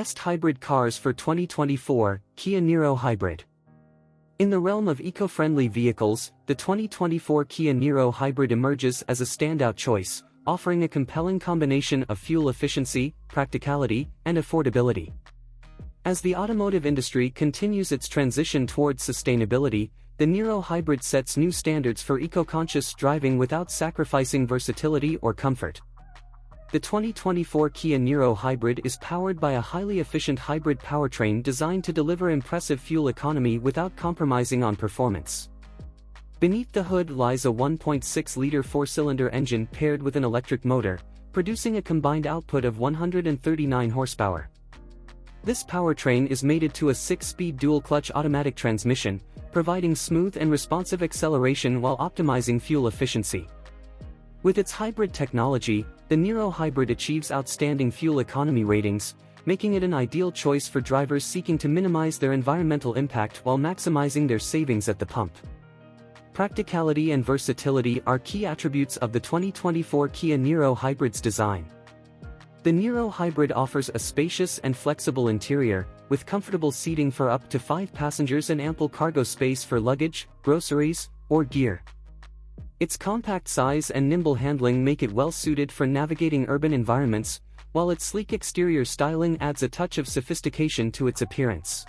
Best hybrid cars for 2024, Kia Niro Hybrid. In the realm of eco-friendly vehicles, the 2024 Kia Niro Hybrid emerges as a standout choice, offering a compelling combination of fuel efficiency, practicality, and affordability. As the automotive industry continues its transition towards sustainability, the Niro Hybrid sets new standards for eco-conscious driving without sacrificing versatility or comfort. The 2024 Kia Niro Hybrid is powered by a highly efficient hybrid powertrain designed to deliver impressive fuel economy without compromising on performance. Beneath the hood lies a 1.6-liter four-cylinder engine paired with an electric motor, producing a combined output of 139 horsepower. This powertrain is mated to a 6-speed dual-clutch automatic transmission, providing smooth and responsive acceleration while optimizing fuel efficiency. With its hybrid technology, the Niro Hybrid achieves outstanding fuel economy ratings, making it an ideal choice for drivers seeking to minimize their environmental impact while maximizing their savings at the pump. Practicality and versatility are key attributes of the 2024 Kia Niro Hybrid's design. The Niro Hybrid offers a spacious and flexible interior, with comfortable seating for up to 5 passengers and ample cargo space for luggage, groceries, or gear. Its compact size and nimble handling make it well-suited for navigating urban environments, while its sleek exterior styling adds a touch of sophistication to its appearance.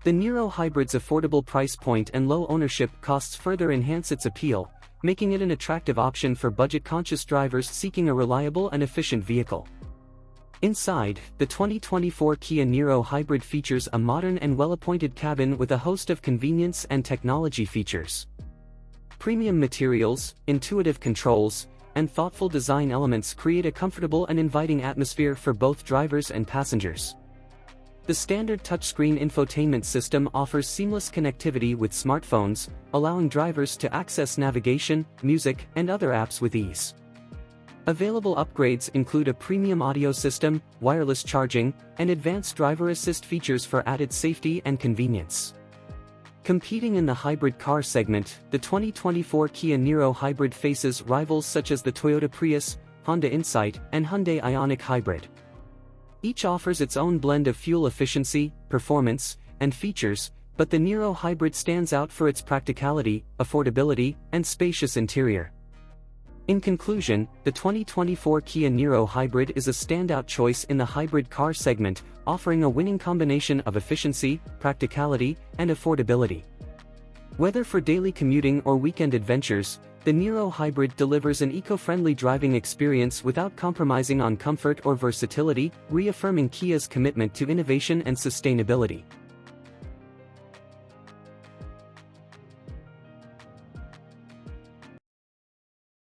The Niro Hybrid's affordable price point and low ownership costs further enhance its appeal, making it an attractive option for budget-conscious drivers seeking a reliable and efficient vehicle. Inside, the 2024 Kia Niro Hybrid features a modern and well-appointed cabin with a host of convenience and technology features. Premium materials, intuitive controls, and thoughtful design elements create a comfortable and inviting atmosphere for both drivers and passengers. The standard touchscreen infotainment system offers seamless connectivity with smartphones, allowing drivers to access navigation, music, and other apps with ease. Available upgrades include a premium audio system, wireless charging, and advanced driver assist features for added safety and convenience. Competing in the hybrid car segment, the 2024 Kia Niro Hybrid faces rivals such as the Toyota Prius, Honda Insight, and Hyundai Ioniq Hybrid. Each offers its own blend of fuel efficiency, performance, and features, but the Niro Hybrid stands out for its practicality, affordability, and spacious interior. In conclusion, the 2024 Kia Niro Hybrid is a standout choice in the hybrid car segment, offering a winning combination of efficiency, practicality, and affordability. Whether for daily commuting or weekend adventures, the Niro Hybrid delivers an eco-friendly driving experience without compromising on comfort or versatility, reaffirming Kia's commitment to innovation and sustainability.